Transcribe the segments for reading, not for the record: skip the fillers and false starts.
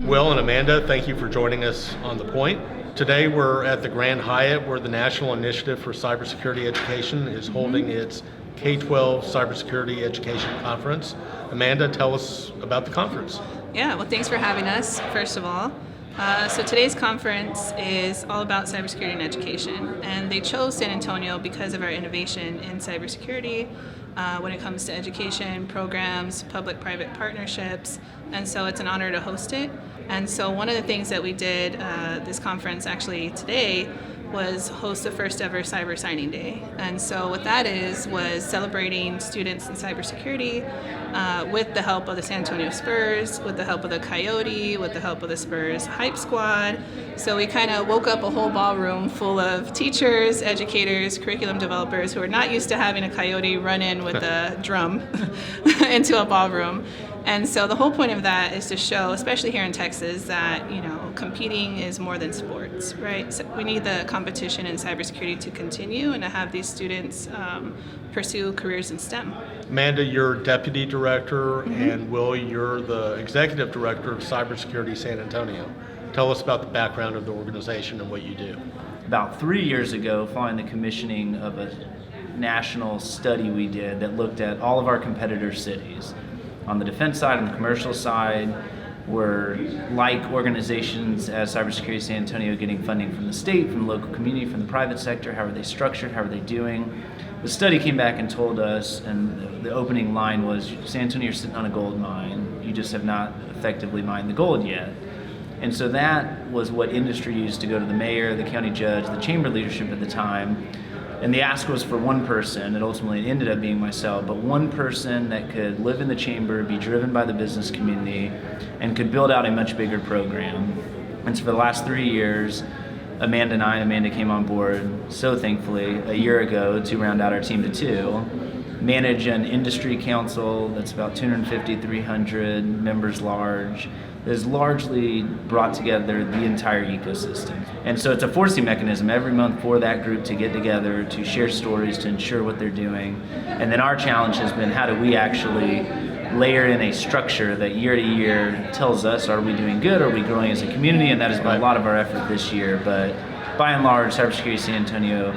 Will and Amanda, thank you for joining us on The Point. Today we're at the Grand Hyatt where the National Initiative for Cybersecurity Education is holding its K-12 Cybersecurity Education Conference. Amanda, tell us about the conference. Yeah, well, thanks for having us, first of all. So today's conference is all about cybersecurity and education, and they chose San Antonio because of our innovation in cybersecurity when it comes to education, programs, public-private partnerships, and so it's an honor to host it. And so one of the things that we did this conference actually today was host the first ever Cyber Signing Day. And so what that was celebrating students in cybersecurity with the help of the San Antonio Spurs, with the help of the Coyote, with the help of the Spurs Hype Squad. So we kind of woke up a whole ballroom full of teachers, educators, curriculum developers who are not used to having a coyote run in with a drum into a ballroom. And so the whole point of that is to show, especially here in Texas, that competing is more than sports, right? So we need the competition in cybersecurity to continue and to have these students pursue careers in STEM. Amanda, you're Deputy Director, and Will, you're the Executive Director of Cybersecurity San Antonio. Tell us about the background of the organization and what you do. About 3 years ago, following the commissioning of a national study we did that looked at all of our competitor cities. On the defense side and the commercial side, we're like organizations as Cybersecurity San Antonio getting funding from the state, from the local community, from the private sector. How are they structured? How are they doing? The study came back and told us, and the opening line was, San Antonio, you're sitting on a gold mine. You just have not effectively mined the gold yet. And so that was what industry used to go to the mayor, the county judge, the chamber leadership at the time. And the ask was for one person, and ultimately it ended up being myself, but one person that could live in the chamber, be driven by the business community, and could build out a much bigger program. And so for the last 3 years, Amanda came on board, so thankfully, a year ago to round out our team to 2, manage an industry council that's about 250, 300 members large, that has largely brought together the entire ecosystem. And so it's a forcing mechanism every month for that group to get together, to share stories, to ensure what they're doing. And then our challenge has been, how do we actually layer in a structure that year to year tells us, are we doing good, are we growing as a community? And that has been a lot of our effort this year. But by and large, Cybersecurity San Antonio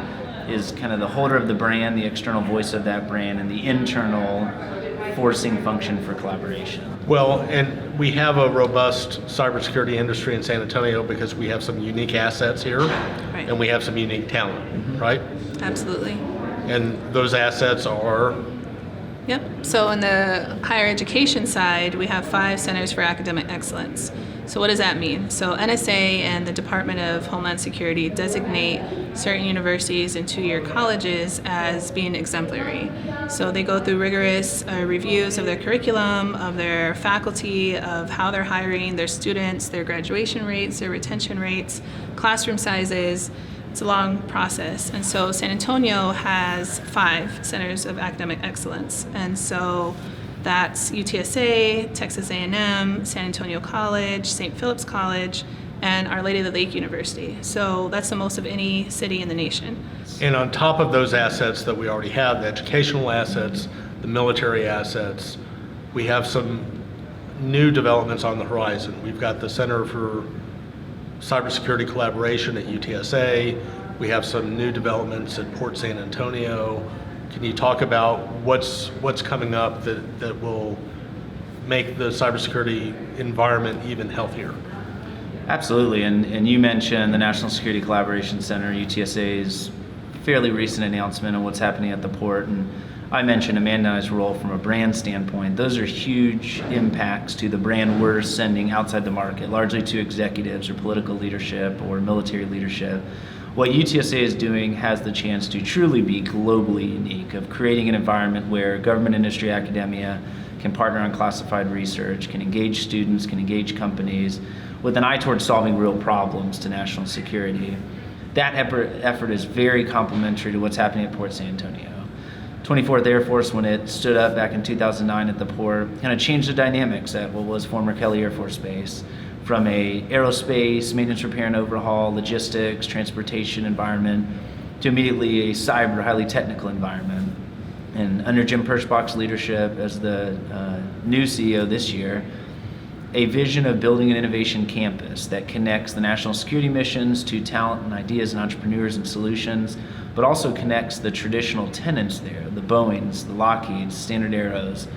is kind of the holder of the brand, the external voice of that brand, and the internal forcing function for collaboration. Well, and we have a robust cybersecurity industry in San Antonio because we have some unique assets here, Right. and we have some unique talent, right? Absolutely. And those assets are? Yep. So on the higher education side, we have 5 centers for academic excellence. So what does that mean? So NSA and the Department of Homeland Security designate certain universities and 2-year colleges as being exemplary. So they go through rigorous reviews of their curriculum, of their faculty, of how they're hiring their students, their graduation rates, their retention rates, classroom sizes. It's a long process. And so San Antonio has 5 centers of academic excellence. And so that's UTSA, Texas A&M, San Antonio College, St. Philip's College, and Our Lady of the Lake University. So that's the most of any city in the nation. And on top of those assets that we already have, the educational assets, the military assets, we have some new developments on the horizon. We've got the Center for Cybersecurity Collaboration at UTSA. We have some new developments at Port San Antonio. Can you talk about what's coming up that will make the cybersecurity environment even healthier? Absolutely, and you mentioned the National Security Collaboration Center, UTSA's fairly recent announcement on what's happening at the port, and I mentioned Amanda and I's role from a brand standpoint. Those are huge impacts to the brand we're sending outside the market, largely to executives or political leadership or military leadership. What UTSA is doing has the chance to truly be globally unique, of creating an environment where government, industry, academia can partner on classified research, can engage students, can engage companies, with an eye towards solving real problems to national security. That effort is very complementary to what's happening at Port San Antonio. 24th Air Force, when it stood up back in 2009 at the port, kind of changed the dynamics at what was former Kelly Air Force Base, from a aerospace, maintenance, repair and overhaul, logistics, transportation environment, to immediately a cyber, highly technical environment. and under Jim Perschbach's leadership as the new CEO this year, a vision of building an innovation campus that connects the national security missions to talent and ideas and entrepreneurs and solutions, but also connects the traditional tenants there, the Boeings, the Lockheeds, Standard Arrows,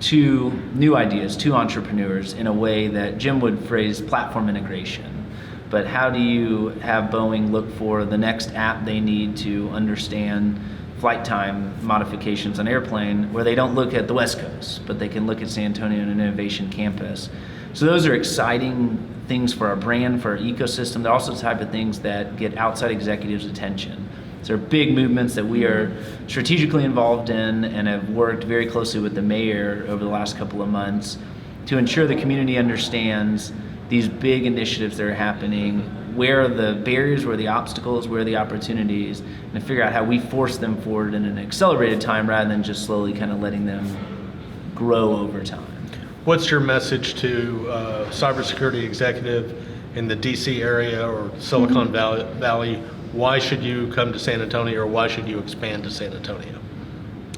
to new ideas, to entrepreneurs in a way that Jim would phrase platform integration. But how do you have Boeing look for the next app they need to understand flight time modifications on airplane, where they don't look at the West Coast, but they can look at San Antonio and an innovation campus. So those are exciting things for our brand, for our ecosystem. They're also the type of things that get outside executives' attention. So they're big movements that we are strategically involved in and have worked very closely with the mayor over the last couple of months to ensure the community understands these big initiatives that are happening, where are the barriers, where are the obstacles, where are the opportunities, and to figure out how we force them forward in an accelerated time rather than just slowly kind of letting them grow over time. What's your message to cybersecurity executive in the DC area or Silicon Valley? Why should you come to San Antonio, or why should you expand to San Antonio?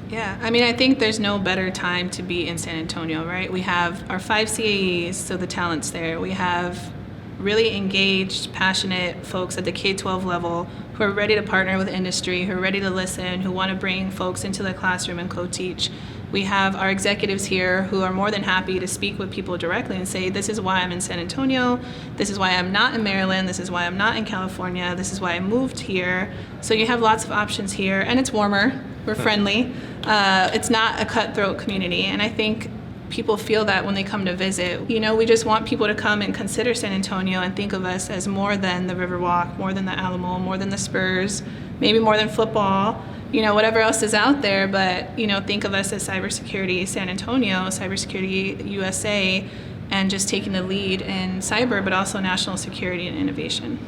Yeah, I mean, I think there's no better time to be in San Antonio, right? We have our 5 CAEs, so the talent's there. We have really engaged, passionate folks at the K-12 level who are ready to partner with industry, who are ready to listen, who want to bring folks into the classroom and co-teach. We have our executives here who are more than happy to speak with people directly and say, this is why I'm in San Antonio, this is why I'm not in Maryland, this is why I'm not in California, this is why I moved here. So you have lots of options here, and it's warmer, we're friendly. It's not a cutthroat community, and I think people feel that when they come to visit. You know, we just want people to come and consider San Antonio and think of us as more than the Riverwalk, more than the Alamo, more than the Spurs, maybe more than football, you know, whatever else is out there, but, you know, think of us as Cybersecurity San Antonio, Cybersecurity USA, and just taking the lead in cyber, but also national security and innovation.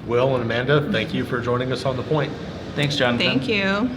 Will and Amanda, thank you for joining us on The Point. Thanks, Jonathan. Thank you.